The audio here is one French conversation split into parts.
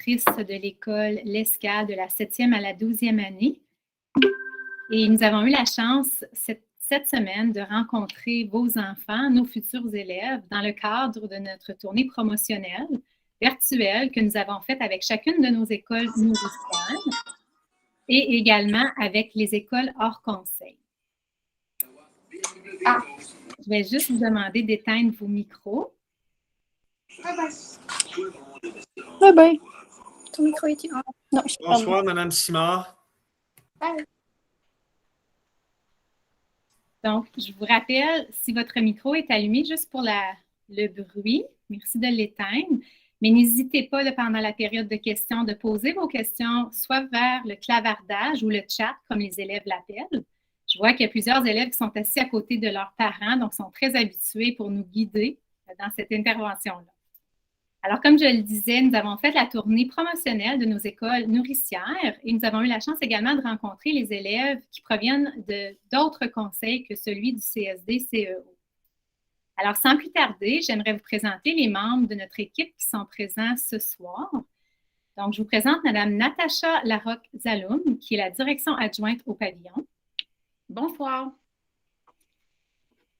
directrice de l'école L'Escale de la 7e à la 12e année. Et nous avons eu la chance cette semaine de rencontrer vos enfants, nos futurs élèves, dans le cadre de notre tournée promotionnelle virtuelle que nous avons faite avec chacune de nos écoles nourricières et également avec les écoles hors conseil. Je vais juste vous demander d'éteindre vos micros. Bye. Ton micro est off. Non, Bonsoir, Madame Simard. Bye. Donc, je vous rappelle, si votre micro est allumé, juste pour le bruit, merci de l'éteindre. Mais n'hésitez pas, pendant la période de questions, de poser vos questions soit vers le clavardage ou le chat, comme les élèves l'appellent. Je vois qu'il y a plusieurs élèves qui sont assis à côté de leurs parents, donc sont très habitués pour nous guider dans cette intervention-là. Alors, comme je le disais, nous avons fait la tournée promotionnelle de nos écoles nourricières et nous avons eu la chance également de rencontrer les élèves qui proviennent d'autres conseils que celui du CSD-CEO. Alors, sans plus tarder, j'aimerais vous présenter les membres de notre équipe qui sont présents ce soir. Donc, je vous présente Mme Natacha Larocque-Zaloum, qui est la direction adjointe au pavillon. Bonsoir.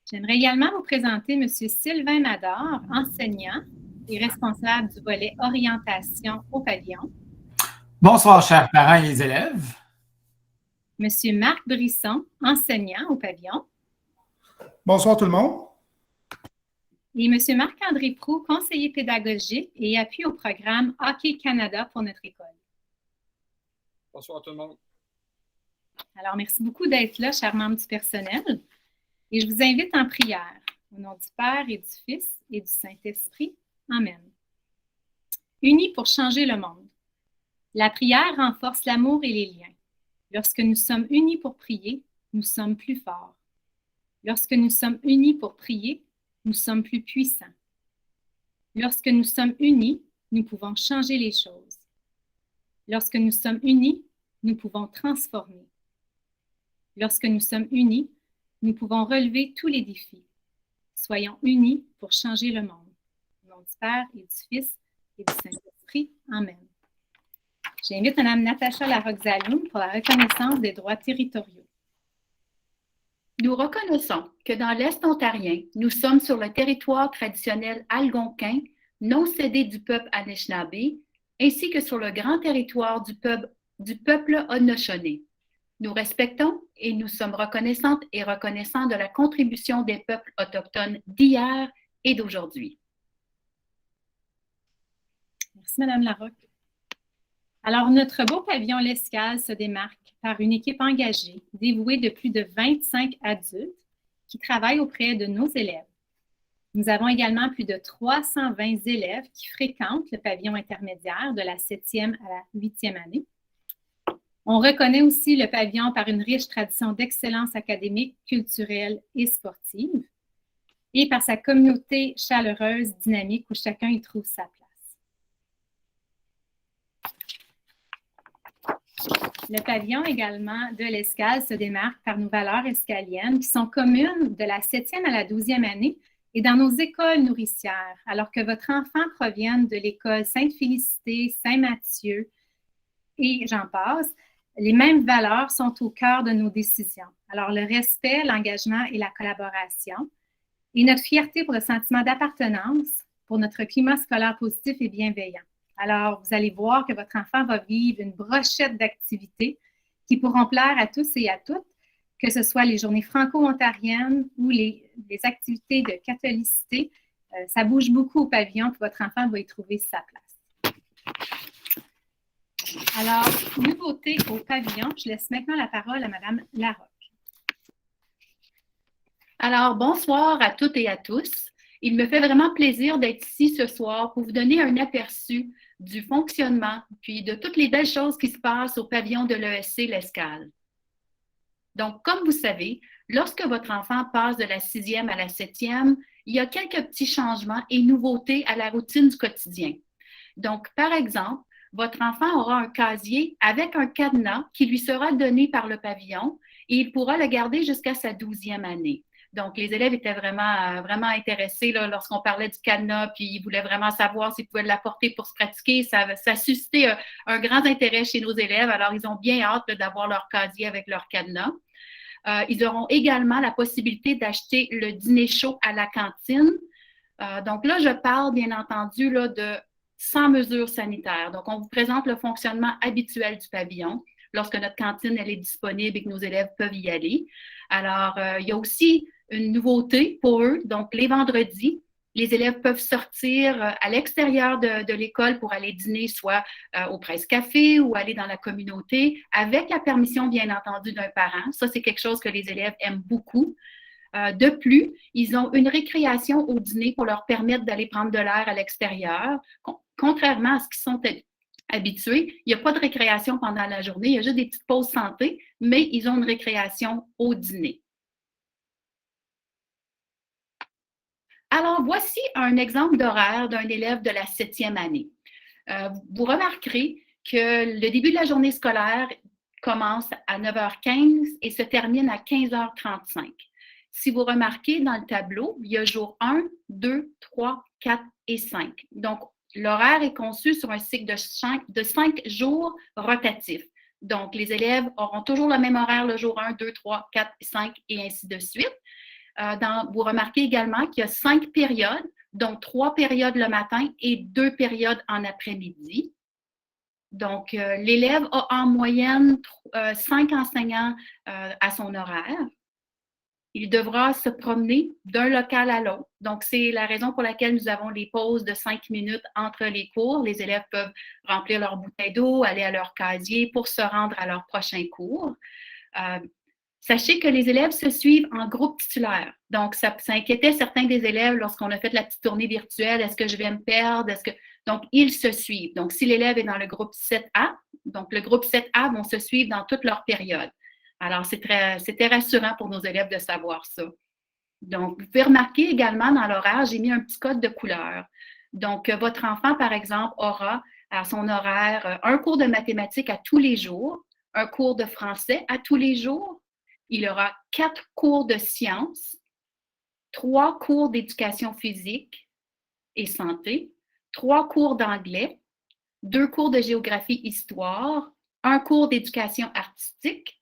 J'aimerais également vous présenter M. Sylvain Mador, enseignant et responsable du volet orientation au pavillon. Bonsoir, chers parents et les élèves. M. Marc Brisson, enseignant au pavillon. Bonsoir tout le monde. Et M. Marc-André Proulx, conseiller pédagogique et appui au programme Hockey Canada pour notre école. Bonsoir tout le monde. Alors, merci beaucoup d'être là, chers membres du personnel. Et je vous invite en prière, au nom du Père et du Fils et du Saint-Esprit. Amen. Unis pour changer le monde. La prière renforce l'amour et les liens. Lorsque nous sommes unis pour prier, nous sommes plus forts. Lorsque nous sommes unis pour prier, nous sommes plus puissants. Lorsque nous sommes unis, nous pouvons changer les choses. Lorsque nous sommes unis, nous pouvons transformer. Lorsque nous sommes unis, nous pouvons relever tous les défis. Soyons unis pour changer le monde. Au nom du Père et du Fils et du Saint-Esprit. Amen. J'invite Mme Natacha Larocque-Zaloum pour la reconnaissance des droits territoriaux. Nous reconnaissons que dans l'Est ontarien, nous sommes sur le territoire traditionnel algonquin, non cédé du peuple Anishinaabe, ainsi que sur le grand territoire du peuple Haudenosaunee. Nous respectons et nous sommes reconnaissantes et reconnaissants de la contribution des peuples autochtones d'hier et d'aujourd'hui. Merci, Mme Larocque. Alors, notre beau pavillon L'Escale se démarque par une équipe engagée, dévouée de plus de 25 adultes qui travaillent auprès de nos élèves. Nous avons également plus de 320 élèves qui fréquentent le pavillon intermédiaire de la 7e à la 8e année. On reconnaît aussi le pavillon par une riche tradition d'excellence académique, culturelle et sportive et par sa communauté chaleureuse, dynamique où chacun y trouve sa place. Le pavillon également de l'Escale se démarque par nos valeurs escaliennes qui sont communes de la 7e à la 12e année et dans nos écoles nourricières, alors que votre enfant provienne de l'école Sainte-Félicité, Saint-Mathieu et j'en passe, les mêmes valeurs sont au cœur de nos décisions. Alors, le respect, l'engagement et la collaboration et notre fierté pour le sentiment d'appartenance, pour notre climat scolaire positif et bienveillant. Alors, vous allez voir que votre enfant va vivre une brochette d'activités qui pourront plaire à tous et à toutes, que ce soit les journées franco-ontariennes ou les activités de catholicité. Ça bouge beaucoup au pavillon, puis votre enfant va y trouver sa place. Alors, nouveauté au pavillon, je laisse maintenant la parole à Mme Larocque. Alors, bonsoir à toutes et à tous. Il me fait vraiment plaisir d'être ici ce soir pour vous donner un aperçu du fonctionnement puis de toutes les belles choses qui se passent au pavillon de l'ESC L'Escale. Donc, comme vous savez, lorsque votre enfant passe de la 6e à la 7e, il y a quelques petits changements et nouveautés à la routine du quotidien. Donc, par exemple, votre enfant aura un casier avec un cadenas qui lui sera donné par le pavillon et il pourra le garder jusqu'à sa 12e année. Donc, les élèves étaient vraiment intéressés là, lorsqu'on parlait du cadenas, puis ils voulaient vraiment savoir s'ils pouvaient l'apporter pour se pratiquer. Ça suscitait un grand intérêt chez nos élèves. Alors, ils ont bien hâte d'avoir leur casier avec leur cadenas. Ils auront également la possibilité d'acheter le dîner chaud à la cantine. Donc là, je parle bien entendu là, de sans mesures sanitaires. Donc, on vous présente le fonctionnement habituel du pavillon lorsque notre cantine elle est disponible et que nos élèves peuvent y aller. Alors, il y a aussi une nouveauté pour eux. Donc, les vendredis, les élèves peuvent sortir à l'extérieur de l'école pour aller dîner, soit au Presse-Café ou aller dans la communauté, avec la permission, bien entendu, d'un parent. Ça, c'est quelque chose que les élèves aiment beaucoup. De plus, ils ont une récréation au dîner pour leur permettre d'aller prendre de l'air à l'extérieur. Contrairement à ce qu'ils sont habitués, il n'y a pas de récréation pendant la journée, il y a juste des petites pauses santé, mais ils ont une récréation au dîner. Alors, voici un exemple d'horaire d'un élève de la 7e année. Vous remarquerez que le début de la journée scolaire commence à 9h15 et se termine à 15h35. Si vous remarquez dans le tableau, il y a jour 1, 2, 3, 4 et 5. Donc, l'horaire est conçu sur un cycle de 5 jours rotatifs. Donc, les élèves auront toujours le même horaire le jour 1, 2, 3, 4, 5 et ainsi de suite. Vous remarquez également qu'il y a 5 périodes, donc 3 périodes le matin et 2 périodes en après-midi. Donc, l'élève a en moyenne 5 enseignants à son horaire. Il devra se promener d'un local à l'autre. Donc, c'est la raison pour laquelle nous avons les pauses de 5 minutes entre les cours. Les élèves peuvent remplir leur bouteille d'eau, aller à leur casier pour se rendre à leur prochain cours. Sachez que les élèves se suivent en groupe titulaire. Donc, ça inquiétait certains des élèves lorsqu'on a fait la petite tournée virtuelle. Est-ce que je vais me perdre? Donc, ils se suivent. Donc, si l'élève est dans le groupe 7A, donc le groupe 7A vont se suivre dans toute leur période. Alors, c'était rassurant pour nos élèves de savoir ça. Donc, vous pouvez remarquer également dans l'horaire, j'ai mis un petit code de couleur. Donc, votre enfant, par exemple, aura à son horaire un cours de mathématiques à tous les jours, un cours de français à tous les jours. Il aura 4 cours de sciences, 3 cours d'éducation physique et santé, 3 cours d'anglais, 2 cours de géographie-histoire, un cours d'éducation artistique,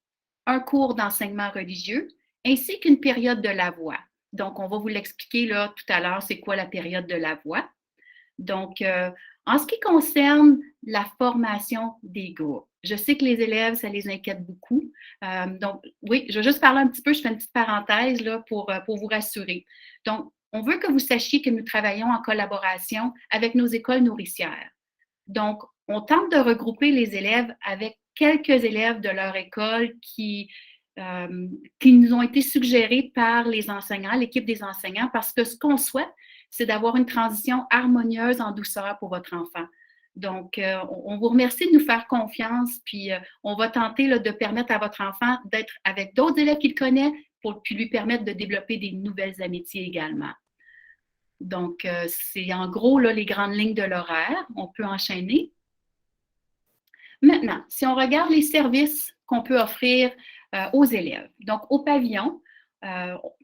un cours d'enseignement religieux, ainsi qu'une période de la voix. Donc, on va vous l'expliquer là tout à l'heure, c'est quoi la période de la voix. Donc, en ce qui concerne la formation des groupes, je sais que les élèves, ça les inquiète beaucoup. Donc, oui, je vais juste parler un petit peu, je fais une petite parenthèse là, pour vous rassurer. Donc, on veut que vous sachiez que nous travaillons en collaboration avec nos écoles nourricières. Donc, on tente de regrouper les élèves avec quelques élèves de leur école qui nous ont été suggérés par les enseignants, l'équipe des enseignants, parce que ce qu'on souhaite, c'est d'avoir une transition harmonieuse en douceur pour votre enfant. Donc, on vous remercie de nous faire confiance, puis on va tenter là, de permettre à votre enfant d'être avec d'autres élèves qu'il connaît pour puis lui permettre de développer des nouvelles amitiés également. Donc, c'est en gros là, les grandes lignes de l'horaire. On peut enchaîner. Maintenant, si on regarde les services qu'on peut offrir aux élèves, donc au pavillon,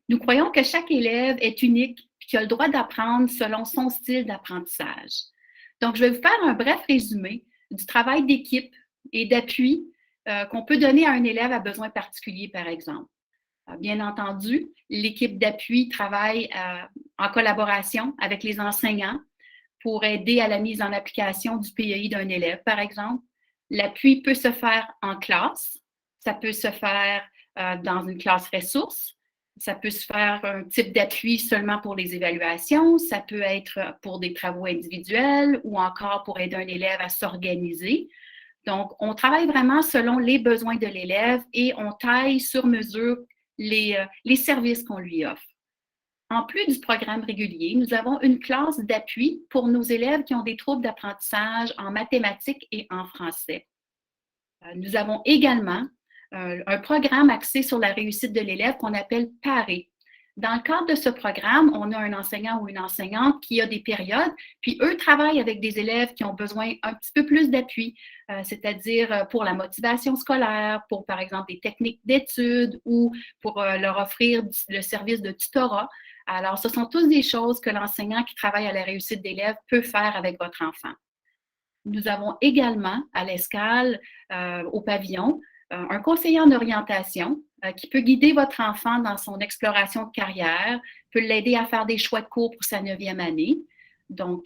nous croyons que chaque élève est unique et qu'il a le droit d'apprendre selon son style d'apprentissage. Donc, je vais vous faire un bref résumé du travail d'équipe et d'appui qu'on peut donner à un élève à besoin particulier, par exemple. Bien entendu, l'équipe d'appui travaille en collaboration avec les enseignants pour aider à la mise en application du PEI d'un élève, par exemple. L'appui peut se faire en classe, ça peut se faire dans une classe ressource, ça peut se faire un type d'appui seulement pour les évaluations, ça peut être pour des travaux individuels ou encore pour aider un élève à s'organiser. Donc, on travaille vraiment selon les besoins de l'élève et on taille sur mesure les services qu'on lui offre. En plus du programme régulier, nous avons une classe d'appui pour nos élèves qui ont des troubles d'apprentissage en mathématiques et en français. Nous avons également un programme axé sur la réussite de l'élève qu'on appelle PARE. Dans le cadre de ce programme, on a un enseignant ou une enseignante qui a des périodes, puis eux travaillent avec des élèves qui ont besoin un petit peu plus d'appui, c'est-à-dire pour la motivation scolaire, pour par exemple des techniques d'études ou pour leur offrir le service de tutorat. Alors, ce sont tous des choses que l'enseignant qui travaille à la réussite d'élèves peut faire avec votre enfant. Nous avons également à l'Escale, au pavillon, un conseiller en orientation qui peut guider votre enfant dans son exploration de carrière, peut l'aider à faire des choix de cours pour sa 9e année. Donc,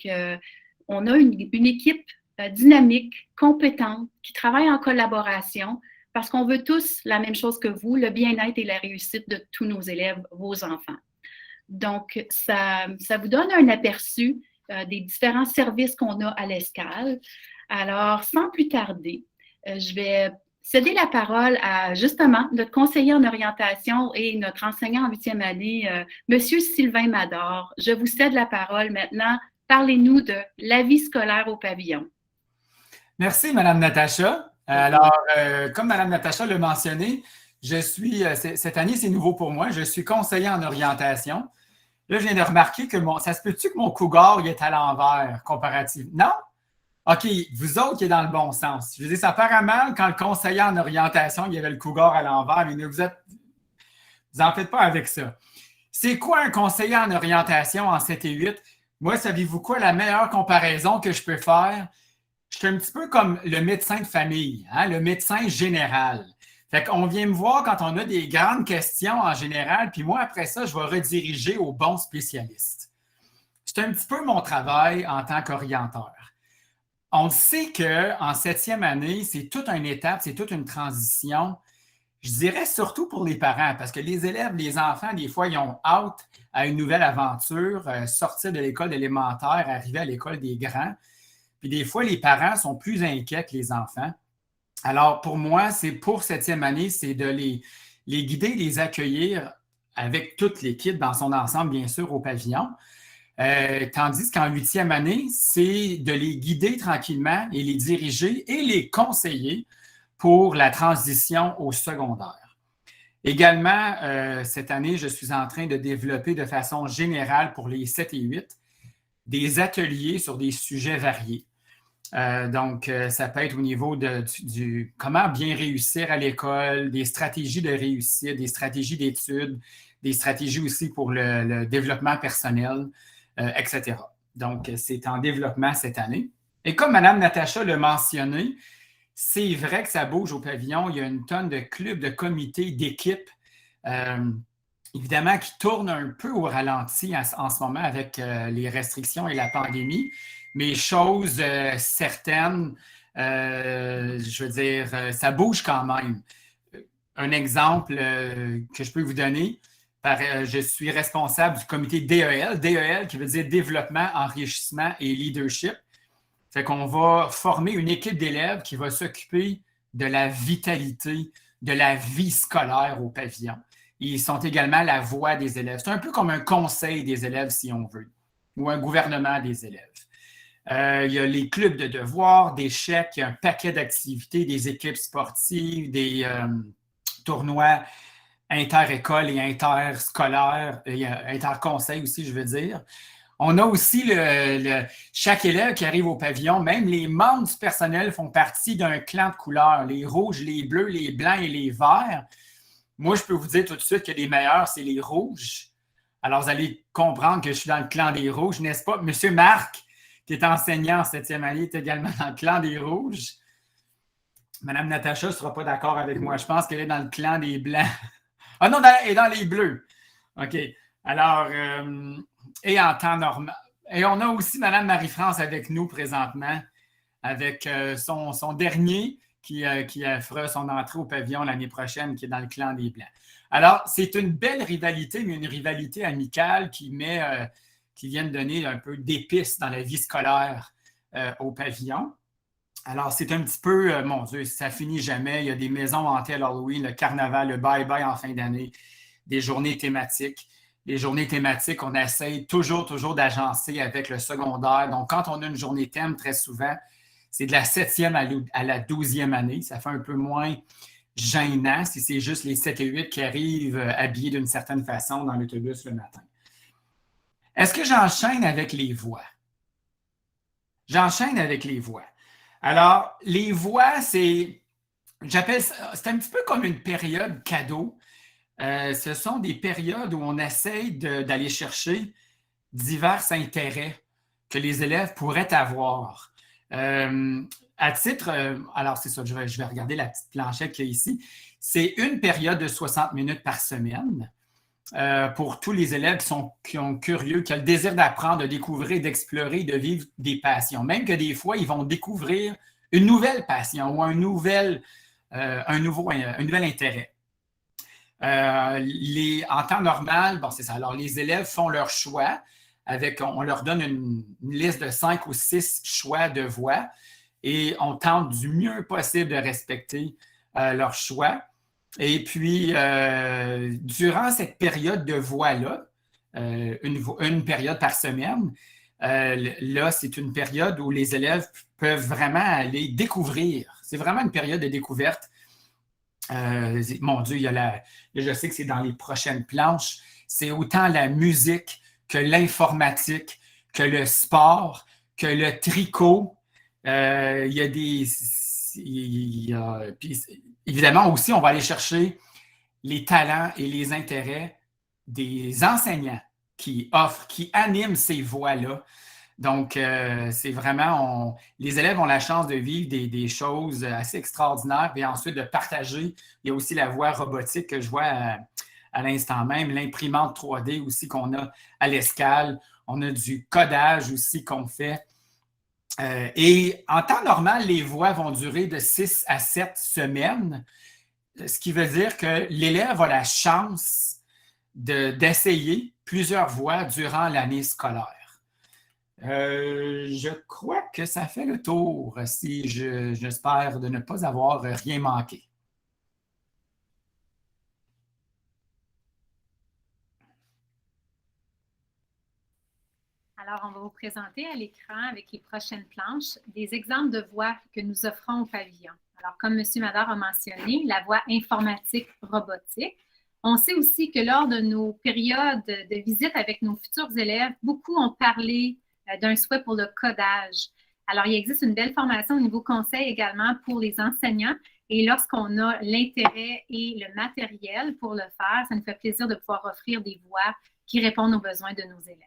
on a une équipe dynamique, compétente, qui travaille en collaboration parce qu'on veut tous la même chose que vous, le bien-être et la réussite de tous nos élèves, vos enfants. Donc, ça vous donne un aperçu des différents services qu'on a à l'Escale. Alors, sans plus tarder, je vais céder la parole à justement notre conseiller en orientation et notre enseignant en 8e année, M. Sylvain Mador. Je vous cède la parole maintenant. Parlez-nous de la vie scolaire au pavillon. Merci, Mme Natacha. Alors, comme Mme Natacha l'a mentionné, cette année, c'est nouveau pour moi, je suis conseiller en orientation. Là, je viens de remarquer que ça se peut-tu que mon cougar il est à l'envers comparativement? Non? OK, vous autres qui êtes dans le bon sens. Je veux dire, ça paraît mal quand le conseiller en orientation, il y avait le cougar à l'envers, mais vous en faites pas avec ça. C'est quoi un conseiller en orientation en 7 et 8? Moi, savez-vous quoi? La meilleure comparaison que je peux faire, je suis un petit peu comme le médecin de famille, hein, le médecin général. Fait qu'on vient me voir quand on a des grandes questions en général, puis moi, après ça, je vais rediriger aux bons spécialistes. C'est un petit peu mon travail en tant qu'orienteur. On sait qu'en 7e année, c'est toute une étape, c'est toute une transition. Je dirais surtout pour les parents, parce que les élèves, les enfants, des fois, ils ont hâte à une nouvelle aventure, sortir de l'école élémentaire, arriver à l'école des grands. Puis des fois, les parents sont plus inquiets que les enfants. Alors, pour moi, c'est pour 7e année, c'est de les guider, les accueillir avec toute l'équipe dans son ensemble, bien sûr, au pavillon. Tandis qu'en 8e année, c'est de les guider tranquillement et les diriger et les conseiller pour la transition au secondaire. Également, cette année, je suis en train de développer de façon générale pour les 7 et 8 des ateliers sur des sujets variés. Donc, ça peut être au niveau du comment bien réussir à l'école, des stratégies de réussite, des stratégies d'études, des stratégies aussi pour le développement personnel, etc. Donc, c'est en développement cette année. Et comme Mme Natacha l'a mentionné, c'est vrai que ça bouge au pavillon. Il y a une tonne de clubs, de comités, d'équipes, évidemment, qui tournent un peu au ralenti en ce moment avec les restrictions et la pandémie. Mais chose certaine, je veux dire, ça bouge quand même. Un exemple que je peux vous donner, je suis responsable du comité DEL, DEL qui veut dire Développement, Enrichissement et Leadership. Fait qu'on va former une équipe d'élèves qui va s'occuper de la vitalité, de la vie scolaire au pavillon. Ils sont également la voix des élèves. C'est un peu comme un conseil des élèves, si on veut, ou un gouvernement des élèves. Il y a les clubs de devoirs, des chèques, il y a un paquet d'activités, des équipes sportives, des tournois inter-écoles et interscolaires, et inter-conseils aussi, je veux dire. On a aussi chaque élève qui arrive au pavillon, même les membres du personnel font partie d'un clan de couleurs, les rouges, les bleus, les blancs et les verts. Moi, je peux vous dire tout de suite que les meilleurs, c'est les rouges. Alors, vous allez comprendre que je suis dans le clan des rouges, n'est-ce pas? Monsieur Marc, qui est enseignant en 7e année, est également dans le clan des rouges. Madame Natacha ne sera pas d'accord avec moi. Je pense qu'elle est dans le clan des blancs. Ah non, elle est dans les bleus. OK. Alors, et en temps normal. Et on a aussi Madame Marie-France avec nous présentement, avec son dernier qui fera son entrée au pavillon l'année prochaine, qui est dans le clan des Blancs. Alors, c'est une belle rivalité, mais une rivalité amicale qui vient de donner un peu d'épices dans la vie scolaire au pavillon. Alors, c'est un petit peu, mon Dieu, ça finit jamais. Il y a des maisons hantées à l'Halloween, le carnaval, le bye-bye en fin d'année, des journées thématiques. Les journées thématiques, on essaye toujours d'agencer avec le secondaire. Donc, quand on a une journée thème, très souvent, c'est de la 7e à la 12e année. Ça fait un peu moins, gênant si c'est juste les 7 et 8 qui arrivent habillés d'une certaine façon dans l'autobus le matin. Est-ce que j'enchaîne avec les voix? J'enchaîne avec les voix. Alors, les voix, j'appelle ça, c'est un petit peu comme une période cadeau. Ce sont des périodes où on essaye d'aller chercher divers intérêts que les élèves pourraient avoir. À titre, alors c'est ça, je vais regarder la petite planchette qu'il y a ici. C'est une période de 60 minutes par semaine pour tous les élèves qui sont curieux, qui ont le désir d'apprendre, de découvrir, d'explorer, de vivre des passions. Même que des fois, ils vont découvrir une nouvelle passion ou un nouvel intérêt. En temps normal, bon, c'est ça. Alors, les élèves font leur choix. On leur donne une liste de 5 ou 6 choix de voix et on tente du mieux possible de respecter leur choix. Et puis, durant cette période de voix-là, une période par semaine, là, c'est une période où les élèves peuvent vraiment aller découvrir. C'est vraiment une période de découverte. Mon Dieu, je sais que c'est dans les prochaines planches. C'est autant la musique que l'informatique, que le sport, que le tricot. Puis, évidemment, aussi, on va aller chercher les talents et les intérêts des enseignants qui offrent, qui animent ces voix-là. Donc, c'est vraiment, les élèves ont la chance de vivre des choses assez extraordinaires et ensuite de partager. Il y a aussi la voie robotique que je vois à l'instant même, l'imprimante 3D aussi qu'on a à l'Escale. On a du codage aussi qu'on fait. Et en temps normal, les voix vont durer de 6 à 7 semaines, ce qui veut dire que l'élève a la chance d'essayer plusieurs voix durant l'année scolaire. Je crois que ça fait le tour, si j'espère de ne pas avoir rien manqué. Alors, on va vous présenter à l'écran avec les prochaines planches des exemples de voix que nous offrons au pavillon. Alors, comme M. Madar a mentionné, la voie informatique robotique. On sait aussi que lors de nos périodes de visite avec nos futurs élèves, beaucoup ont parlé d'un souhait pour le codage. Alors, il existe une belle formation au niveau conseil également pour les enseignants. Et lorsqu'on a l'intérêt et le matériel pour le faire, ça nous fait plaisir de pouvoir offrir des voix qui répondent aux besoins de nos élèves.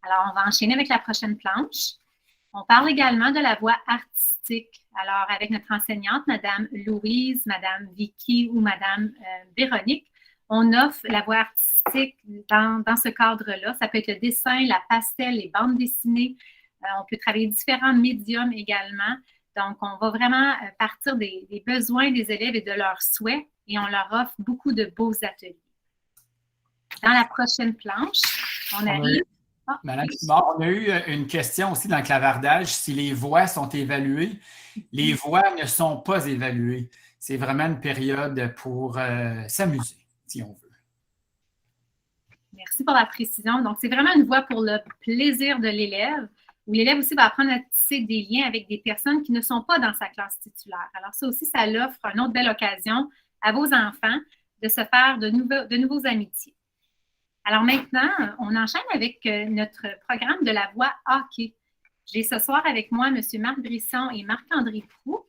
Alors, on va enchaîner avec la prochaine planche. On parle également de la voie artistique. Alors, avec notre enseignante, Mme Louise, Mme Vicky ou Mme Véronique, on offre la voie artistique dans ce cadre-là. Ça peut être le dessin, la pastel, les bandes dessinées. On peut travailler différents médiums également. Donc, on va vraiment partir des besoins des élèves et de leurs souhaits et on leur offre beaucoup de beaux ateliers. Dans la prochaine planche, on arrive... Madame Simard, on a eu une question aussi dans le clavardage, si les voix sont évaluées. Les voix ne sont pas évaluées. C'est vraiment une période pour s'amuser, si on veut. Merci pour la précision. Donc, c'est vraiment une voie pour le plaisir de l'élève, où l'élève aussi va apprendre à tisser des liens avec des personnes qui ne sont pas dans sa classe titulaire. Alors, ça aussi, ça l'offre une autre belle occasion à vos enfants de se faire de nouveaux amitiés. Alors maintenant, on enchaîne avec notre programme de la voie hockey. J'ai ce soir avec moi M. Marc Brisson et Marc-André Proulx.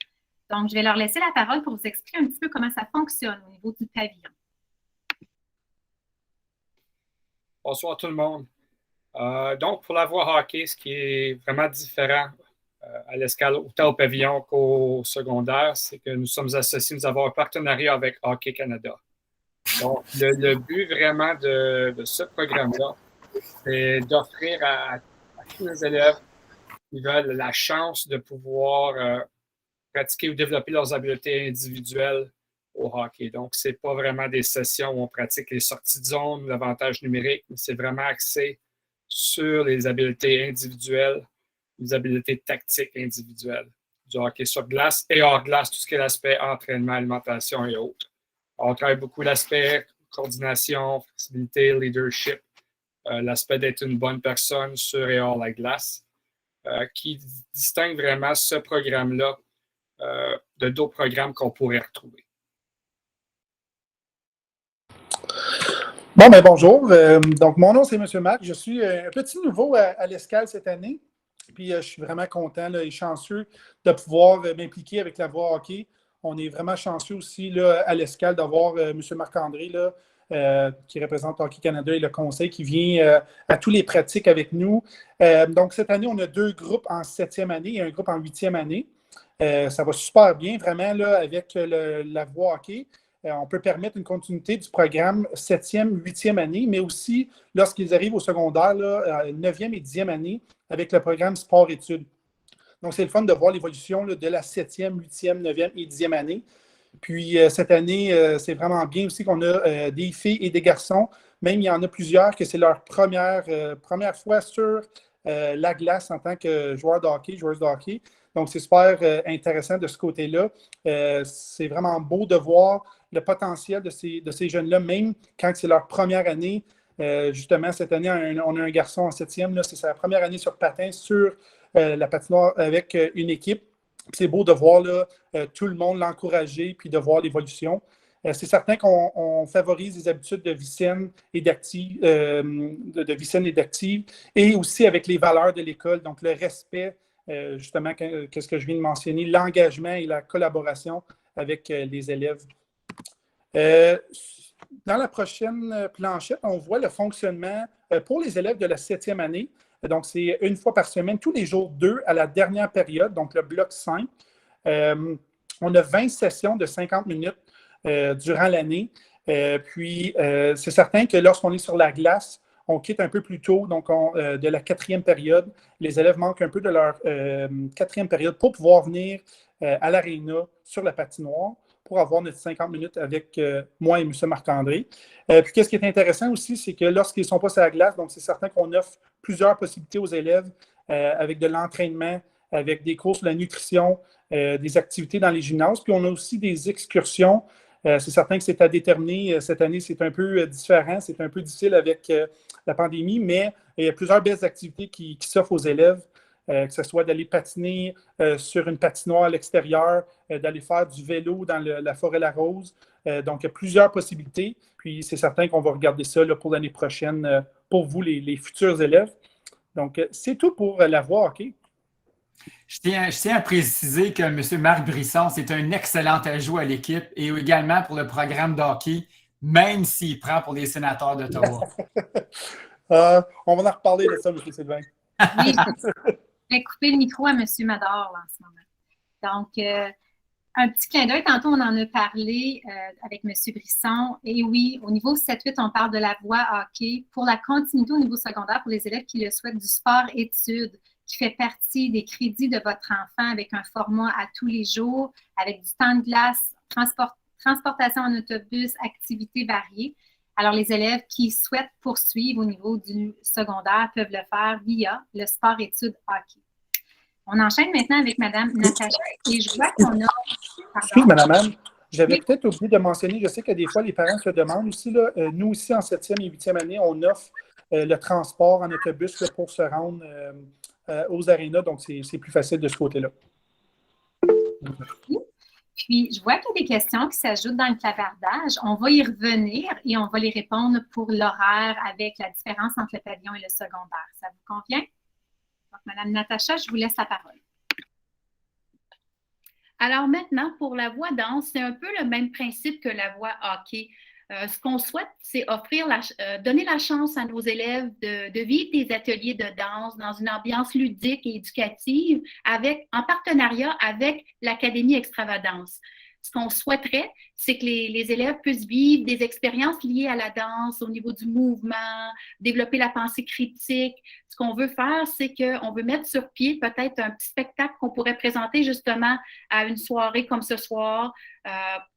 Donc, je vais leur laisser la parole pour vous expliquer un petit peu comment ça fonctionne au niveau du pavillon. Bonsoir tout le monde. Donc, pour la voie hockey, ce qui est vraiment différent à l'Escale, autant au pavillon qu'au secondaire, c'est que nous sommes associés, nous avons un partenariat avec Hockey Canada. Donc, le but vraiment de ce programme-là, c'est d'offrir à tous les élèves qui veulent la chance de pouvoir pratiquer ou développer leurs habiletés individuelles au hockey. Donc, ce n'est pas vraiment des sessions où on pratique les sorties de zone, l'avantage numérique, mais c'est vraiment axé sur les habiletés individuelles, les habiletés tactiques individuelles du hockey sur glace et hors glace, tout ce qui est l'aspect entraînement, alimentation et autres. On travaille beaucoup l'aspect coordination, flexibilité, leadership, l'aspect d'être une bonne personne sur et hors la glace, qui distingue vraiment ce programme-là de d'autres programmes qu'on pourrait retrouver. Bon, ben bonjour. Donc, mon nom, c'est M. Marc. Je suis un petit nouveau à l'Escale cette année. Puis, je suis vraiment content là, et chanceux de pouvoir m'impliquer avec la voie hockey. On est vraiment chanceux aussi là, à l'Escale d'avoir M. Marc-André là, qui représente Hockey Canada et le conseil qui vient à tous les pratiques avec nous. Donc, cette année, on a 2 groupes en 7e année et un groupe en 8e année. Ça va super bien, vraiment, là, avec la voie hockey. On peut permettre une continuité du programme 7e, 8e année, mais aussi lorsqu'ils arrivent au secondaire, là, 9e et 10e année, avec le programme sport-études. Donc, c'est le fun de voir l'évolution là, de la 7e, 8e, 9e et 10e année. Puis, cette année, c'est vraiment bien aussi qu'on a des filles et des garçons. Même, il y en a plusieurs que c'est leur première fois sur la glace en tant que joueurs de hockey. Donc, c'est super intéressant de ce côté-là. C'est vraiment beau de voir le potentiel de ces jeunes-là, même quand c'est leur première année. Justement, cette année, on a un garçon en 7e. Là, c'est sa première année sur patin sur la patinoire avec une équipe. C'est beau de voir là, tout le monde l'encourager puis de voir l'évolution. C'est certain qu'on favorise les habitudes de vie saine et d'active, et aussi avec les valeurs de l'école, donc le respect, justement, qu'est-ce que je viens de mentionner, l'engagement et la collaboration avec les élèves. Dans la prochaine planchette, on voit le fonctionnement pour les élèves de la 7e année. Donc, c'est une fois par semaine, tous les jours 2 à la dernière période, donc le bloc 5. On a 20 sessions de 50 minutes durant l'année. Puis, c'est certain que lorsqu'on est sur la glace, on quitte un peu plus tôt, donc de la 4e période. Les élèves manquent un peu de leur 4e période pour pouvoir venir à l'aréna sur la patinoire pour avoir notre 50 minutes avec moi et M. Marc-André. Puis, qu'est-ce qui est intéressant aussi, c'est que lorsqu'ils ne sont pas sur la glace, donc c'est certain qu'on offre plusieurs possibilités aux élèves avec de l'entraînement, avec des cours sur la nutrition, des activités dans les gymnases. Puis, on a aussi des excursions. C'est certain que c'est à déterminer. Cette année, c'est un peu différent. C'est un peu difficile avec la pandémie, mais il y a plusieurs belles activités qui s'offrent aux élèves. Que ce soit d'aller patiner sur une patinoire à l'extérieur, d'aller faire du vélo dans la Forêt-la-Rose. Donc, il y a plusieurs possibilités. Puis, c'est certain qu'on va regarder ça là, pour l'année prochaine pour vous, les futurs élèves. Donc, c'est tout pour la voie hockey. Je tiens à préciser que M. Marc Brisson, c'est un excellent ajout à l'équipe et également pour le programme de hockey, même s'il prend pour les sénateurs d'Ottawa. On va en reparler de ça, M. Sylvain. Oui. Je vais couper le micro à M. Mador là, en ce moment. Donc, un petit clin d'œil. Tantôt, on en a parlé avec M. Brisson. Et oui, au niveau 7-8, on parle de la voie hockey pour la continuité au niveau secondaire pour les élèves qui le souhaitent, du sport-études qui fait partie des crédits de votre enfant avec un format à tous les jours, avec du temps de glace, transportation en autobus, activités variées. Alors, les élèves qui souhaitent poursuivre au niveau du secondaire peuvent le faire via le sport-études hockey. On enchaîne maintenant avec Mme Natacha et je vois qu'on a... Excuse, Mme Anne, j'avais peut-être oublié de mentionner, je sais que des fois, les parents se demandent aussi, là, nous aussi, en 7e et 8e année, on offre le transport en autobus là, pour se rendre aux arénas, donc c'est plus facile de ce côté-là. Puis, je vois qu'il y a des questions qui s'ajoutent dans le clavardage. On va y revenir et on va les répondre pour l'horaire avec la différence entre le pavillon et le secondaire. Ça vous convient? Donc, Mme Natacha, je vous laisse la parole. Alors maintenant, pour la voie danse, c'est un peu le même principe que la voie hockey. Ce qu'on souhaite, c'est donner la chance à nos élèves de vivre des ateliers de danse dans une ambiance ludique et éducative en partenariat avec l'Académie Extravadance. Ce qu'on souhaiterait, c'est que les élèves puissent vivre des expériences liées à la danse au niveau du mouvement, développer la pensée critique. Ce qu'on veut faire, c'est qu'on veut mettre sur pied peut-être un petit spectacle qu'on pourrait présenter justement à une soirée comme ce soir.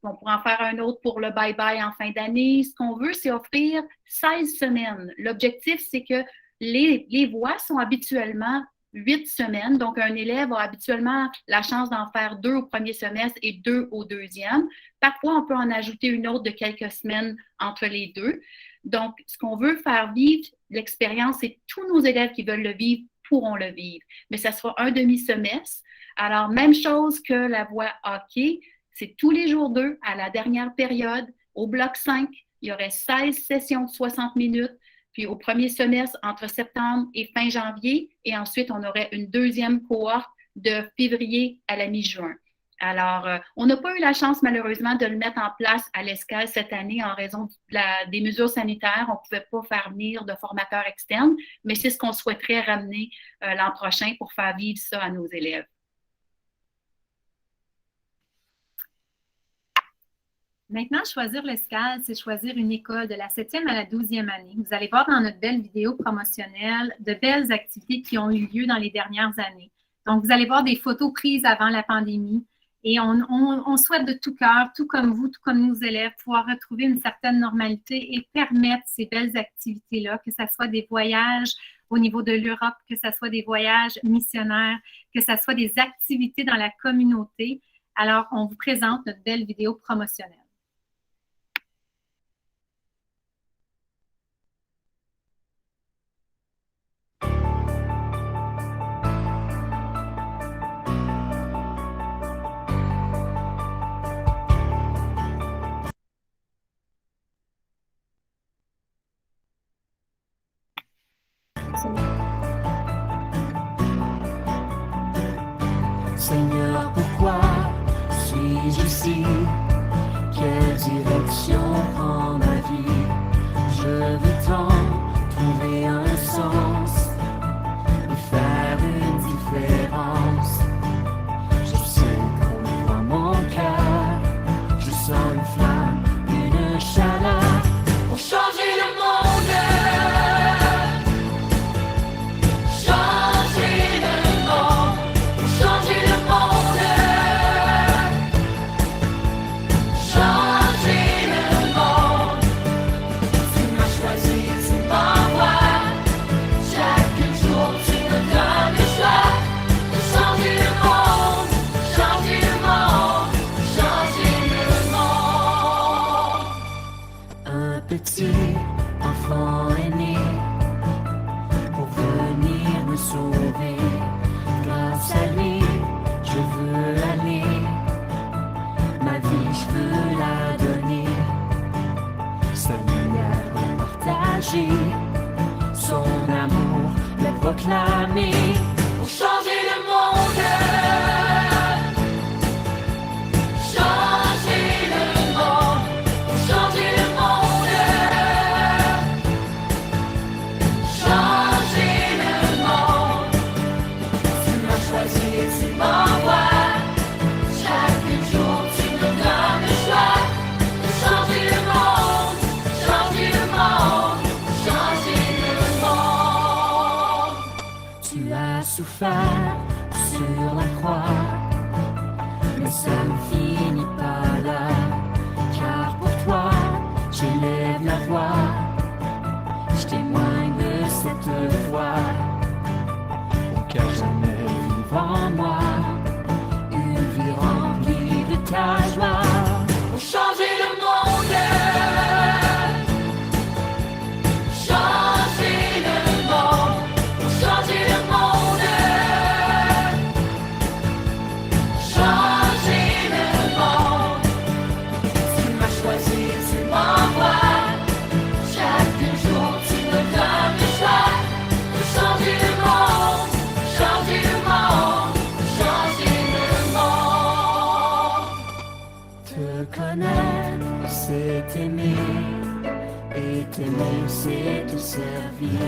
On pourrait en faire un autre pour le bye-bye en fin d'année. Ce qu'on veut, c'est offrir 16 semaines. L'objectif, c'est que les voies sont habituellement 8 semaines. Donc, un élève a habituellement la chance d'en faire 2 au premier semestre et 2 au deuxième. Parfois, on peut en ajouter une autre de quelques semaines entre les deux. Donc, ce qu'on veut faire vivre l'expérience, et tous nos élèves qui veulent le vivre pourront le vivre. Mais ça sera un demi-semestre. Alors, même chose que la voie hockey, c'est tous les jours 2 à la dernière période. Au bloc 5, il y aurait 16 sessions de 60 minutes, puis au premier semestre, entre septembre et fin janvier, et ensuite, on aurait une deuxième cohorte de février à la mi-juin. Alors, on n'a pas eu la chance, malheureusement, de le mettre en place à l'Escale cette année en raison des mesures sanitaires. On ne pouvait pas faire venir de formateurs externes, mais c'est ce qu'on souhaiterait ramener l'an prochain pour faire vivre ça à nos élèves. Maintenant, choisir l'Escale, c'est choisir une école de la 7e à la 12e année. Vous allez voir dans notre belle vidéo promotionnelle de belles activités qui ont eu lieu dans les dernières années. Donc, vous allez voir des photos prises avant la pandémie. Et on souhaite de tout cœur, tout comme vous, tout comme nos élèves, pouvoir retrouver une certaine normalité et permettre ces belles activités-là, que ce soit des voyages au niveau de l'Europe, que ce soit des voyages missionnaires, que ce soit des activités dans la communauté. Alors, on vous présente notre belle vidéo promotionnelle. Seigneur, pourquoi suis-je ici? Quelle direction prend ma vie? Je veux tant trouver un sens et faire une différence. Je sais qu'on voit mon cœur, je sens une flamme, une chaleur pour changer le monde. Petit enfant est né pour venir me sauver. Grâce à lui, je veux aller. Ma vie, je veux la donner. Sa lumière partagée, son amour le proclamer pour changer le monde. Souffert sur la croix, mais ça ne finit pas là, car pour toi j'élève la voix, je témoigne de cette voix, pour qu'à jamais vive en moi une vie remplie de ta joie, pour changer le monde. C'est aimer, et t'aimer c'est te servir.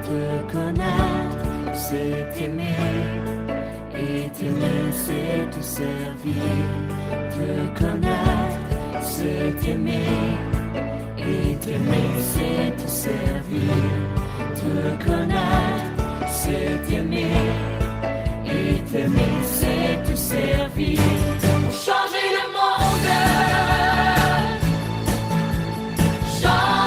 Te connaître, c'est aimer, et t'aimer c'est te servir. Te connaître, c'est aimer, et t'aimer c'est te servir. Te connaître, c'est aimer, et t'aimer c'est te servir. Pour changer le monde. Changer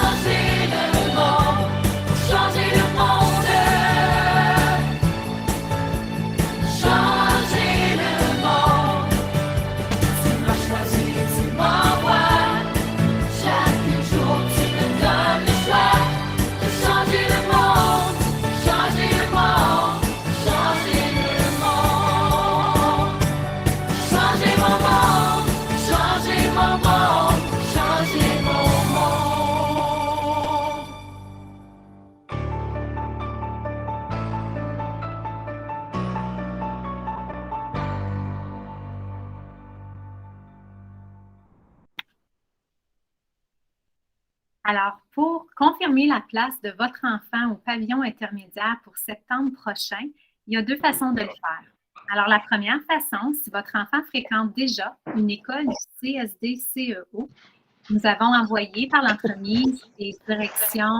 Alors, pour confirmer la place de votre enfant au pavillon intermédiaire pour septembre prochain, il y a 2 façons de le faire. Alors, la première façon, si votre enfant fréquente déjà une école du CSD-CEO, nous avons envoyé par l'entremise des directions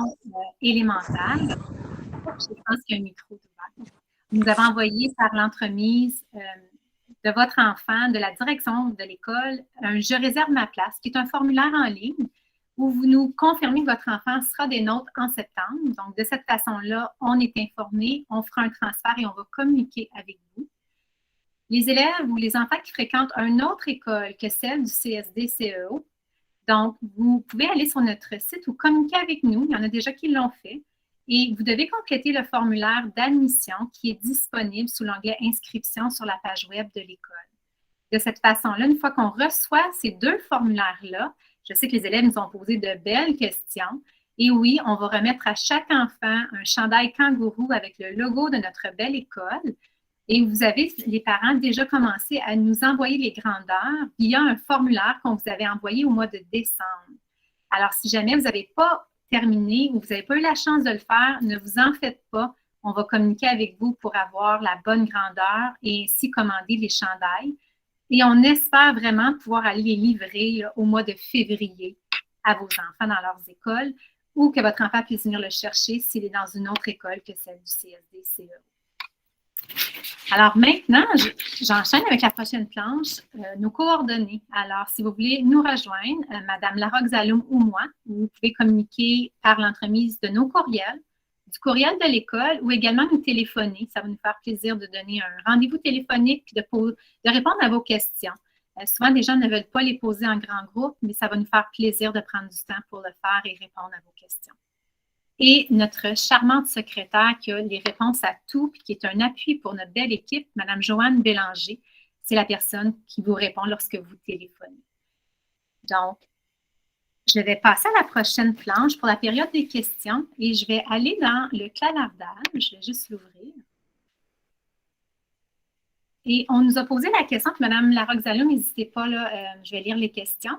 élémentaires. Je pense qu'il y a un micro ouvert. Nous avons envoyé par l'entremise de votre enfant, de la direction de l'école, un « Je réserve ma place », qui est un formulaire en ligne où vous nous confirmez que votre enfant sera des nôtres en septembre. Donc, de cette façon-là, on est informé, on fera un transfert et on va communiquer avec vous. Les élèves ou les enfants qui fréquentent une autre école que celle du CSD-CEO, donc, vous pouvez aller sur notre site ou communiquer avec nous. Il y en a déjà qui l'ont fait. Et vous devez compléter le formulaire d'admission qui est disponible sous l'onglet « Inscription » sur la page web de l'école. De cette façon-là, une fois qu'on reçoit ces 2 formulaires-là, je sais que les élèves nous ont posé de belles questions. Et oui, on va remettre à chaque enfant un chandail kangourou avec le logo de notre belle école. Et vous avez, les parents, déjà commencé à nous envoyer les grandeurs via un formulaire qu'on vous avait envoyé au mois de décembre. Alors, si jamais vous n'avez pas terminé ou vous n'avez pas eu la chance de le faire, ne vous en faites pas. On va communiquer avec vous pour avoir la bonne grandeur et ainsi commander les chandails. Et on espère vraiment pouvoir aller les livrer là, au mois de février à vos enfants dans leurs écoles ou que votre enfant puisse venir le chercher s'il est dans une autre école que celle du CSD-CEO. Alors maintenant, j'enchaîne avec la prochaine planche, nos coordonnées. Alors, si vous voulez nous rejoindre, Mme Laroque Zaloum ou moi, vous pouvez communiquer par l'entremise de nos courriels, du courriel de l'école ou également nous téléphoner. Ça va nous faire plaisir de donner un rendez-vous téléphonique et de répondre à vos questions. Souvent, des gens ne veulent pas les poser en grand groupe, mais ça va nous faire plaisir de prendre du temps pour le faire et répondre à vos questions. Et notre charmante secrétaire qui a les réponses à tout et qui est un appui pour notre belle équipe, Mme Joanne Bélanger, c'est la personne qui vous répond lorsque vous téléphonez. Donc, je vais passer à la prochaine planche pour la période des questions et je vais aller dans le clavardage. Je vais juste l'ouvrir. Et on nous a posé la question, puis Mme Laroque Zaloum, n'hésitez pas, là, je vais lire les questions.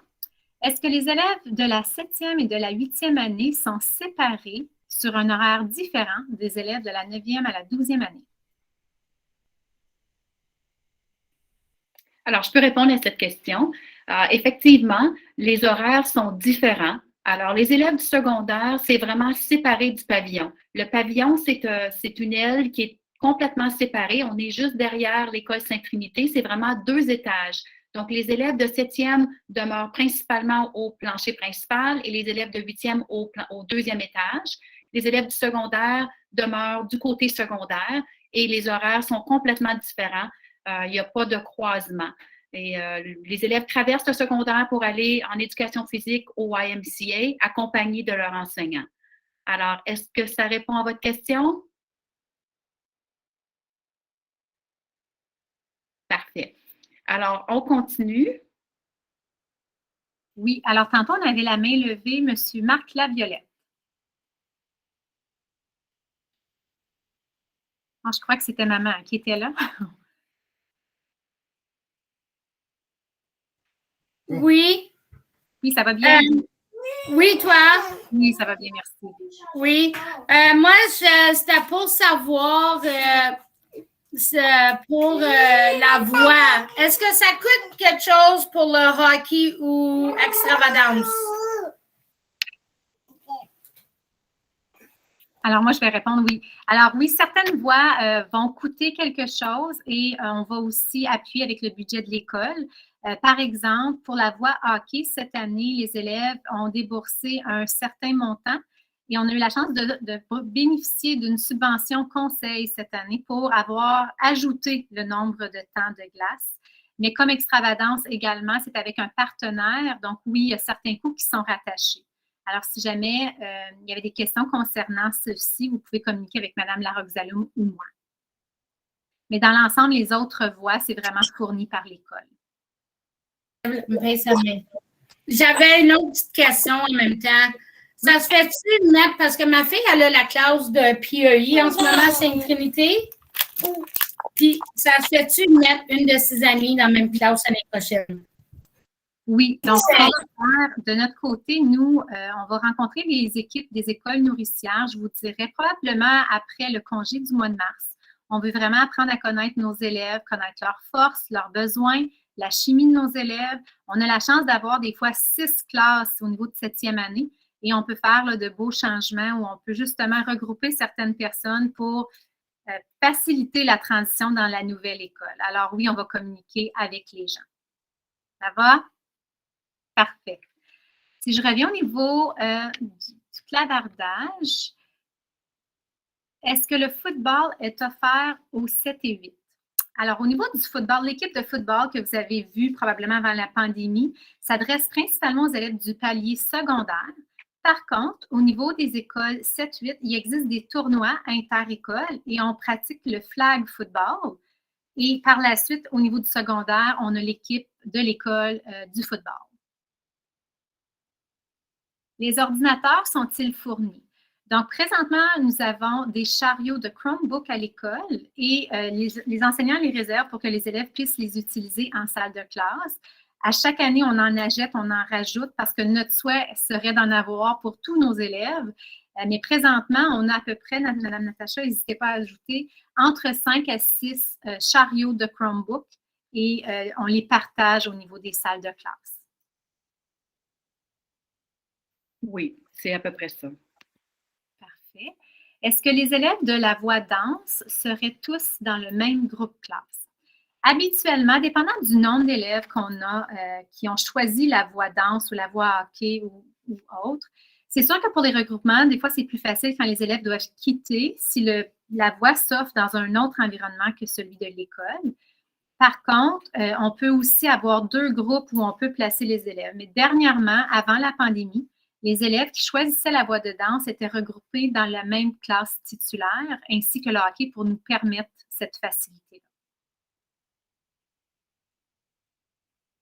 Est-ce que les élèves de la 7e et de la 8e année sont séparés sur un horaire différent des élèves de la 9e à la 12e année? Alors, je peux répondre à cette question. Effectivement, les horaires sont différents. Alors, les élèves du secondaire, c'est vraiment séparé du pavillon. Le pavillon, c'est une aile qui est complètement séparée. On est juste derrière l'école Sainte-Trinité. C'est vraiment 2 étages. Donc, les élèves de 7e demeurent principalement au plancher principal et les élèves de 8e au 2e étage. Les élèves du secondaire demeurent du côté secondaire et les horaires sont complètement différents. Il n'y a pas de croisement. Et les élèves traversent le secondaire pour aller en éducation physique au YMCA, accompagnés de leur enseignant. Alors, est-ce que ça répond à votre question? Parfait. Alors, on continue. Oui, alors tantôt, on avait la main levée, M. Marc Laviolette. Oh, je crois que c'était maman qui était là. Oui. Oui, ça va bien. Oui, toi? Oui, ça va bien, merci. Oui. Moi, c'était pour savoir pour la voix. Est-ce que ça coûte quelque chose pour le hockey ou extravagance? Alors, moi, je vais répondre oui. Alors, oui, certaines voix vont coûter quelque chose et on va aussi appuyer avec le budget de l'école. Par exemple, pour la voix hockey, cette année, les élèves ont déboursé un certain montant et on a eu la chance de bénéficier d'une subvention conseil cette année pour avoir ajouté le nombre de temps de glace. Mais comme extravagance également, c'est avec un partenaire. Donc, oui, il y a certains coûts qui sont rattachés. Alors, si jamais il y avait des questions concernant ceci, vous pouvez communiquer avec Mme Laroque Zaloum ou moi. Mais dans l'ensemble, les autres voies, c'est vraiment fourni par l'école. J'avais une autre petite question en même temps. Ça se fait-tu mettre, parce que ma fille, elle a la classe de PEI en ce moment, c'est une Trinité. Puis, ça se fait-tu mettre une de ses amies dans la même classe l'année prochaine? Oui, donc ce qu'on va faire de notre côté, nous, on va rencontrer les équipes des écoles nourricières, je vous dirais probablement après le congé du mois de mars. On veut vraiment apprendre à connaître nos élèves, connaître leurs forces, leurs besoins, la chimie de nos élèves. On a la chance d'avoir des fois 6 classes au niveau de 7e année et on peut faire là, de beaux changements où on peut justement regrouper certaines personnes pour faciliter la transition dans la nouvelle école. Alors oui, on va communiquer avec les gens. Ça va? Parfait. Si je reviens au niveau du clavardage, est-ce que le football est offert aux 7 et 8? Alors, au niveau du football, l'équipe de football que vous avez vue probablement avant la pandémie s'adresse principalement aux élèves du palier secondaire. Par contre, au niveau des écoles 7-8, il existe des tournois inter-écoles et on pratique le flag football. Et par la suite, au niveau du secondaire, on a l'équipe de l'école du football. Les ordinateurs sont-ils fournis? Donc, présentement, nous avons des chariots de Chromebook à l'école et les enseignants les réservent pour que les élèves puissent les utiliser en salle de classe. À chaque année, on en achète, on en rajoute parce que notre souhait serait d'en avoir pour tous nos élèves. Mais présentement, on a à peu près, Mme Natacha, n'hésitez pas à ajouter, entre 5 à 6 chariots de Chromebook et on les partage au niveau des salles de classe. Oui, c'est à peu près ça. Parfait. Est-ce que les élèves de la voie danse seraient tous dans le même groupe classe? Habituellement, dépendant du nombre d'élèves qu'on a qui ont choisi la voie danse ou la voie hockey ou autre, c'est sûr que pour les regroupements, des fois, c'est plus facile quand les élèves doivent quitter si la voie s'offre dans un autre environnement que celui de l'école. Par contre, on peut aussi avoir 2 groupes où on peut placer les élèves. Mais dernièrement, avant la pandémie, les élèves qui choisissaient la voie de danse étaient regroupés dans la même classe titulaire ainsi que le hockey pour nous permettre cette facilité-là.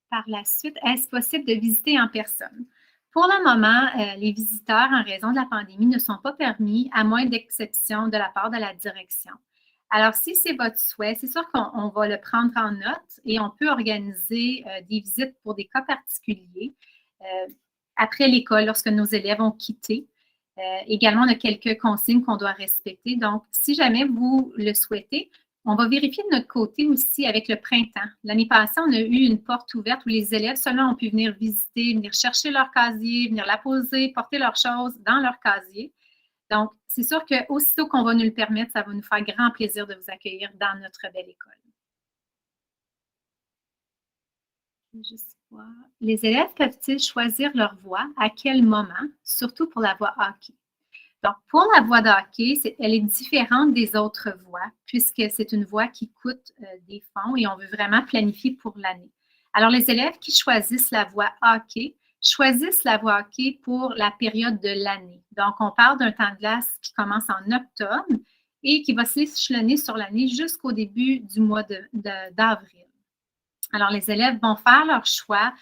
Par la suite, est-ce possible de visiter en personne? Pour le moment, les visiteurs, en raison de la pandémie, ne sont pas permis, à moins d'exception de la part de la direction. Alors, si c'est votre souhait, c'est sûr qu'on va le prendre en note et on peut organiser des visites pour des cas particuliers après l'école, lorsque nos élèves ont quitté. Également, on a quelques consignes qu'on doit respecter. Donc, si jamais vous le souhaitez, on va vérifier de notre côté aussi avec le printemps. L'année passée, on a eu une porte ouverte où les élèves seulement ont pu venir visiter, venir chercher leur casier, venir la poser, porter leurs choses dans leur casier. Donc, c'est sûr qu'aussitôt qu'on va nous le permettre, ça va nous faire grand plaisir de vous accueillir dans notre belle école. Je vais juste voir. Les élèves peuvent-ils choisir leur voie? À quel moment? Surtout pour la voie hockey. Donc, pour la voie de hockey, elle est différente des autres voies puisque c'est une voie qui coûte des fonds et on veut vraiment planifier pour l'année. Alors, les élèves qui choisissent la voie hockey choisissent la voie hockey pour la période de l'année. Donc, on parle d'un temps de glace qui commence en octobre et qui va s'échelonner sur l'année jusqu'au début du mois d'avril. Alors, les élèves vont faire leur choix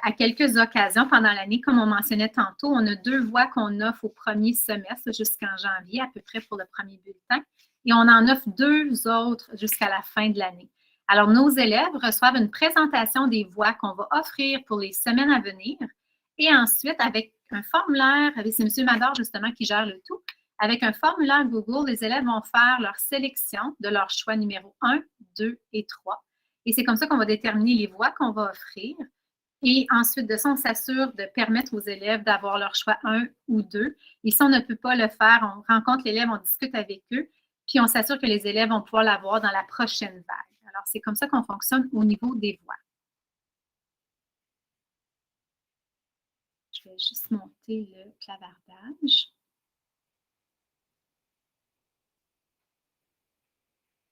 à quelques occasions pendant l'année. Comme on mentionnait tantôt, on a 2 voies qu'on offre au premier semestre jusqu'en janvier, à peu près pour le premier bulletin, et on en offre 2 autres jusqu'à la fin de l'année. Alors, nos élèves reçoivent une présentation des voies qu'on va offrir pour les semaines à venir et ensuite, avec un formulaire, c'est M. Mador justement qui gère le tout, avec un formulaire Google, les élèves vont faire leur sélection de leur choix numéro 1, 2 et 3. Et c'est comme ça qu'on va déterminer les voies qu'on va offrir. Et ensuite de ça, on s'assure de permettre aux élèves d'avoir leur choix 1 ou 2. Et si on ne peut pas le faire, on rencontre l'élève, on discute avec eux, puis on s'assure que les élèves vont pouvoir l'avoir dans la prochaine vague. Alors, c'est comme ça qu'on fonctionne au niveau des voies. Je vais juste monter le clavardage.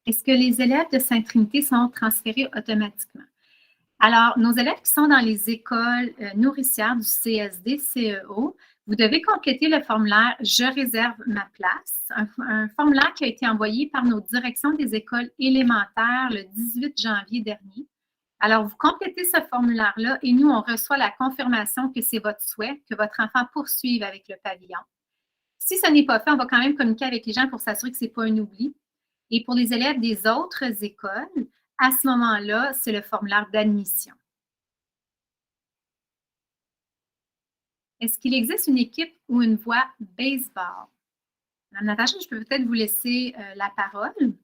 Est-ce que les élèves de Sainte-Trinité sont transférés automatiquement? Alors, nos élèves qui sont dans les écoles nourricières du CSD, CEO, vous devez compléter le formulaire « Je réserve ma place », un formulaire qui a été envoyé par nos directions des écoles élémentaires le 18 janvier dernier. Alors, vous complétez ce formulaire-là et nous, on reçoit la confirmation que c'est votre souhait, que votre enfant poursuive avec le pavillon. Si ce n'est pas fait, on va quand même communiquer avec les gens pour s'assurer que ce n'est pas un oubli. Et pour les élèves des autres écoles, à ce moment-là, c'est le formulaire d'admission. Est-ce qu'il existe une équipe ou une voie baseball? Madame Natacha, je peux peut-être vous laisser la parole.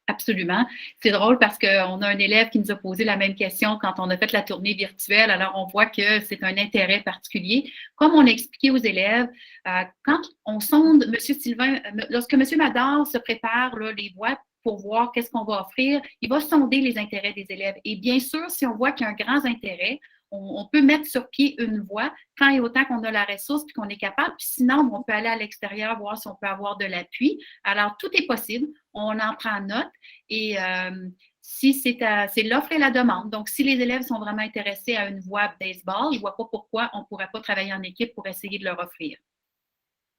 Absolument. C'est drôle parce qu'on a un élève qui nous a posé la même question quand on a fait la tournée virtuelle. Alors, on voit que c'est un intérêt particulier. Comme on a expliqué aux élèves, quand on sonde, M. Sylvain, lorsque M. Madar se prépare là, les voies pour voir qu'est-ce qu'on va offrir, il va sonder les intérêts des élèves. Et bien sûr, si on voit qu'il y a un grand intérêt, on peut mettre sur pied une voie quand et autant qu'on a la ressource et qu'on est capable. Puis sinon, on peut aller à l'extérieur voir si on peut avoir de l'appui. Alors, tout est possible. On en prend note. Et si c'est l'offre et la demande. Donc, si les élèves sont vraiment intéressés à une voie baseball, ils ne voient pas pourquoi on ne pourrait pas travailler en équipe pour essayer de leur offrir.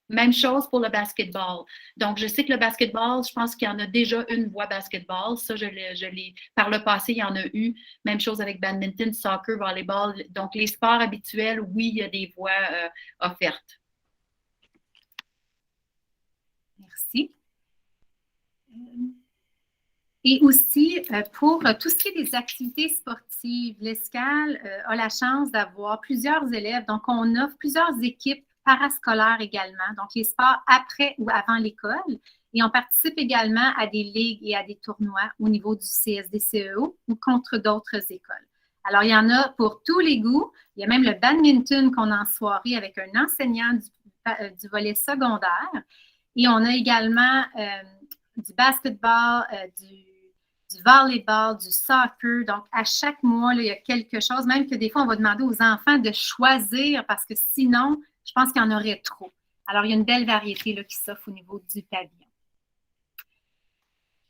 Même chose pour le basketball. Donc, je sais que le basketball, je pense qu'il y en a déjà une voie basketball. Ça, je l'ai par le passé, il y en a eu. Même chose avec badminton, soccer, volleyball. Donc, les sports habituels, oui, il y a des voies offertes. Merci. Et aussi, pour tout ce qui est des activités sportives, l'Escale a la chance d'avoir plusieurs élèves. Donc, on offre plusieurs équipes parascolaires également, donc les sports après ou avant l'école. Et on participe également à des ligues et à des tournois au niveau du CSD-CEO ou contre d'autres écoles. Alors, il y en a pour tous les goûts. Il y a même le badminton qu'on a en soirée avec un enseignant du volet secondaire. Et on a également du basketball, du volleyball, du soccer. Donc, à chaque mois, là, il y a quelque chose, même que des fois, on va demander aux enfants de choisir parce que sinon, je pense qu'il y en aurait trop. Alors, il y a une belle variété là, qui s'offre au niveau du pavillon.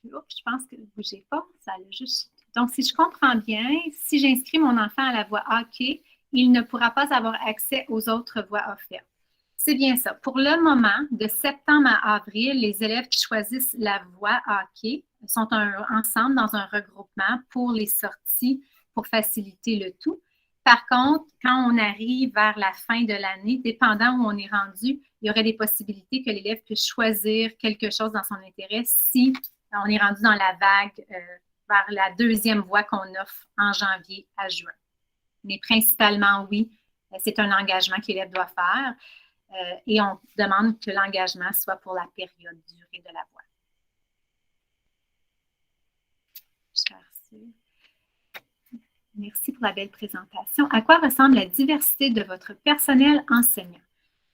Oups, je pense que ne bougez pas, ça a juste... Donc, si je comprends bien, si j'inscris mon enfant à la voie hockey, il ne pourra pas avoir accès aux autres voies offertes. C'est bien ça. Pour le moment, de septembre à avril, les élèves qui choisissent la voie hockey sont ensemble dans un regroupement pour les sorties, pour faciliter le tout. Par contre, quand on arrive vers la fin de l'année, dépendant où on est rendu, il y aurait des possibilités que l'élève puisse choisir quelque chose dans son intérêt si on est rendu dans la vague vers la deuxième voie qu'on offre en janvier à juin. Mais principalement, oui, c'est un engagement que l'élève doit faire et on demande que l'engagement soit pour la période durée de la voie. Merci pour la belle présentation. À quoi ressemble la diversité de votre personnel enseignant?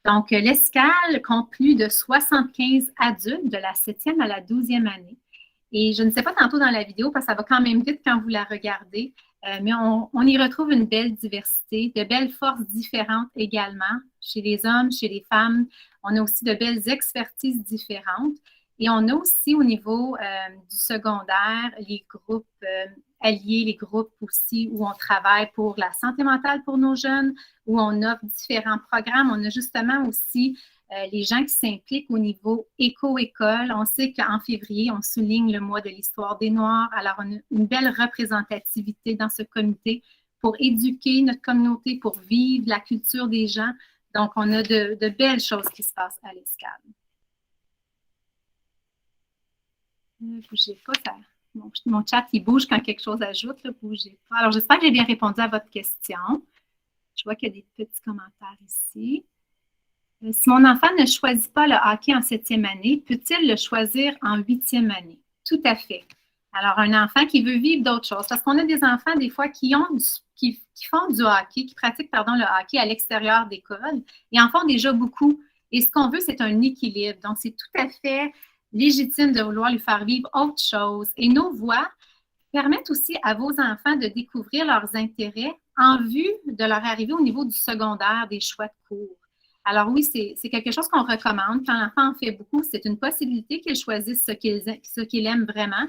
Donc, l'Escale compte plus de 75 adultes de la 7e à la 12e année. Et je ne sais pas tantôt dans la vidéo, parce que ça va quand même vite quand vous la regardez, mais on y retrouve une belle diversité, de belles forces différentes également, chez les hommes, chez les femmes. On a aussi de belles expertises différentes. Et on a aussi au niveau du secondaire, les groupes alliés, les groupes aussi où on travaille pour la santé mentale pour nos jeunes, où on offre différents programmes. On a justement aussi les gens qui s'impliquent au niveau éco-école. On sait qu'en février, on souligne le mois de l'histoire des Noirs. Alors, on a une belle représentativité dans ce comité pour éduquer notre communauté, pour vivre la culture des gens. Donc, on a de belles choses qui se passent à l'Escale. Ne bougez pas, ça. Mon chat, il bouge quand quelque chose ajoute. Ne bougez pas. Alors, j'espère que j'ai bien répondu à votre question. Je vois qu'il y a des petits commentaires ici. Si mon enfant ne choisit pas le hockey en 7e année, peut-il le choisir en 8e année? Tout à fait. Alors, un enfant qui veut vivre d'autres choses, parce qu'on a des enfants, des fois, qui font du hockey, qui pratiquent, le hockey à l'extérieur d'école et en font déjà beaucoup. Et ce qu'on veut, c'est un équilibre. Donc, c'est tout à fait légitime de vouloir lui faire vivre autre chose. Et nos voies permettent aussi à vos enfants de découvrir leurs intérêts en vue de leur arrivée au niveau du secondaire, des choix de cours. Alors oui, c'est quelque chose qu'on recommande. Quand l'enfant en fait beaucoup, c'est une possibilité qu'il choisisse ce qu'il aime vraiment,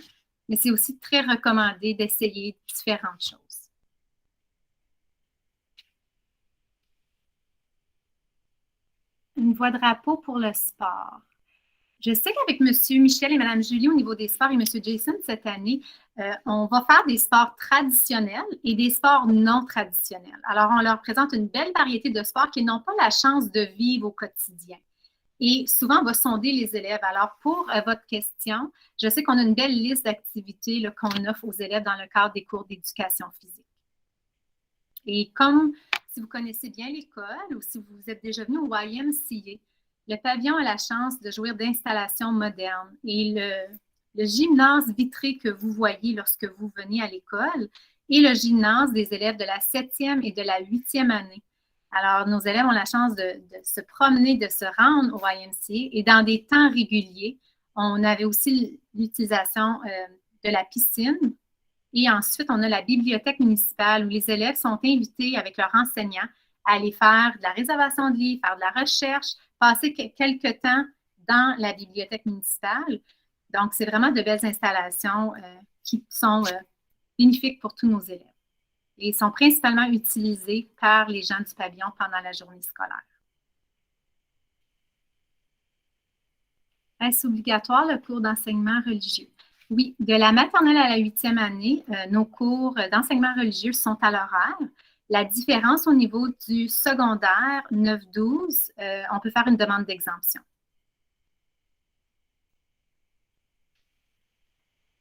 mais c'est aussi très recommandé d'essayer différentes choses. Une voie drapeau pour le sport. Je sais qu'avec M. Michel et Mme Julie au niveau des sports et M. Jason cette année, on va faire des sports traditionnels et des sports non traditionnels. Alors, on leur présente une belle variété de sports qu'ils n'ont pas la chance de vivre au quotidien. Et souvent, on va sonder les élèves. Alors, pour votre question, je sais qu'on a une belle liste d'activités qu'on offre aux élèves dans le cadre des cours d'éducation physique. Et comme si vous connaissez bien l'école ou si vous êtes déjà venu au YMCA, le pavillon a la chance de jouir d'installations modernes. Et le gymnase vitré que vous voyez lorsque vous venez à l'école est le gymnase des élèves de la 7e et de la 8e année. Alors, nos élèves ont la chance de se promener, de se rendre au YMCA et dans des temps réguliers, on avait aussi l'utilisation de la piscine. Et ensuite, on a la bibliothèque municipale où les élèves sont invités avec leurs enseignants à aller faire de la réservation de livres, faire de la recherche, passer quelques temps dans la bibliothèque municipale. Donc, c'est vraiment de belles installations qui sont bénéfiques pour tous nos élèves. Et sont principalement utilisés par les gens du pavillon pendant la journée scolaire. Est-ce obligatoire le cours d'enseignement religieux? Oui, de la maternelle à la 8e année, nos cours d'enseignement religieux sont à l'horaire. La différence au niveau du secondaire 9-12, on peut faire une demande d'exemption.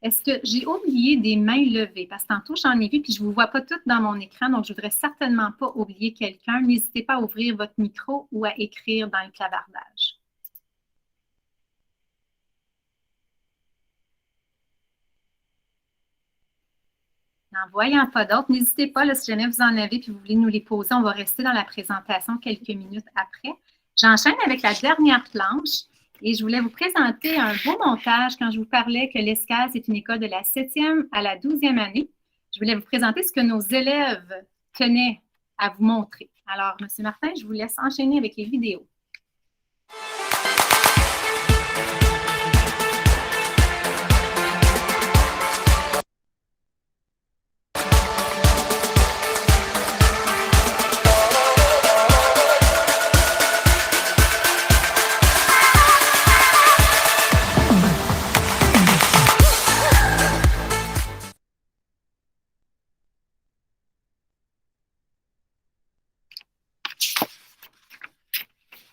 Est-ce que j'ai oublié des mains levées? Parce que tantôt, j'en ai vu, puis je ne vous vois pas toutes dans mon écran, donc je ne voudrais certainement pas oublier quelqu'un. N'hésitez pas à ouvrir votre micro ou à écrire dans le clavardage. N'en voyant pas d'autres, n'hésitez pas, là, si jamais vous en avez puis vous voulez nous les poser, on va rester dans la présentation quelques minutes après. J'enchaîne avec la dernière planche et je voulais vous présenter un beau montage quand je vous parlais que l'Escale, c'est une école de la 7e à la 12e année. Je voulais vous présenter ce que nos élèves tenaient à vous montrer. Alors, M. Martin, je vous laisse enchaîner avec les vidéos.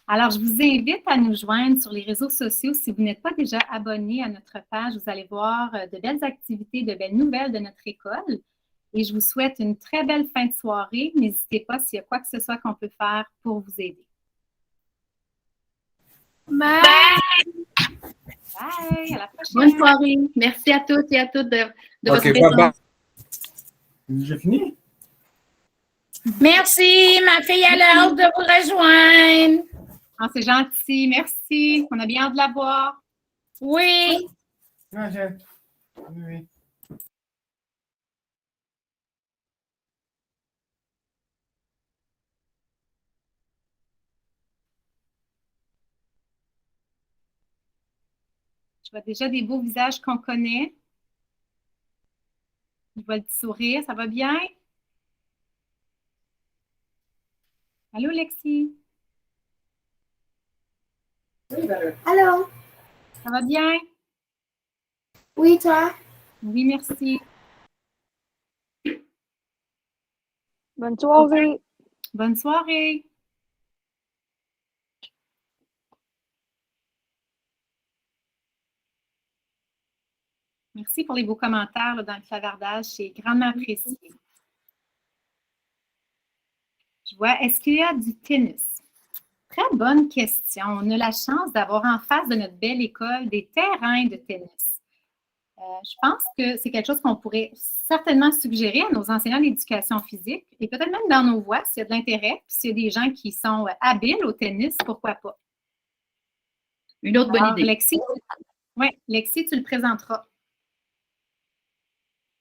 Alors, je vous invite à nous joindre sur les réseaux sociaux. Si vous n'êtes pas déjà abonné à notre page, vous allez voir de belles activités, de belles nouvelles de notre école. Et je vous souhaite une très belle fin de soirée. N'hésitez pas s'il y a quoi que ce soit qu'on peut faire pour vous aider. Bye! Bye! À la prochaine! Bonne soirée! Merci à toutes et à toutes de votre présence. J'ai fini? Merci, ma fille a hâte de vous rejoindre. Ah, c'est gentil, merci. On a bien hâte de la voir. Oui. Oui. Je vois déjà des beaux visages qu'on connaît. Je vois le petit sourire, ça va bien? Allô, Lexi? Allô? Ça va bien? Oui, toi? Oui, merci. Bonne soirée. Bonne soirée. Merci pour les beaux commentaires là, dans le clavardage. C'est grandement apprécié. Je vois, est-ce qu'il y a du tennis? Très bonne question. On a la chance d'avoir en face de notre belle école des terrains de tennis. Je pense que c'est quelque chose qu'on pourrait certainement suggérer à nos enseignants d'éducation physique et peut-être même dans nos voies s'il y a de l'intérêt, puis s'il y a des gens qui sont habiles au tennis, pourquoi pas. Une autre bonne idée. Lexi, tu le présenteras.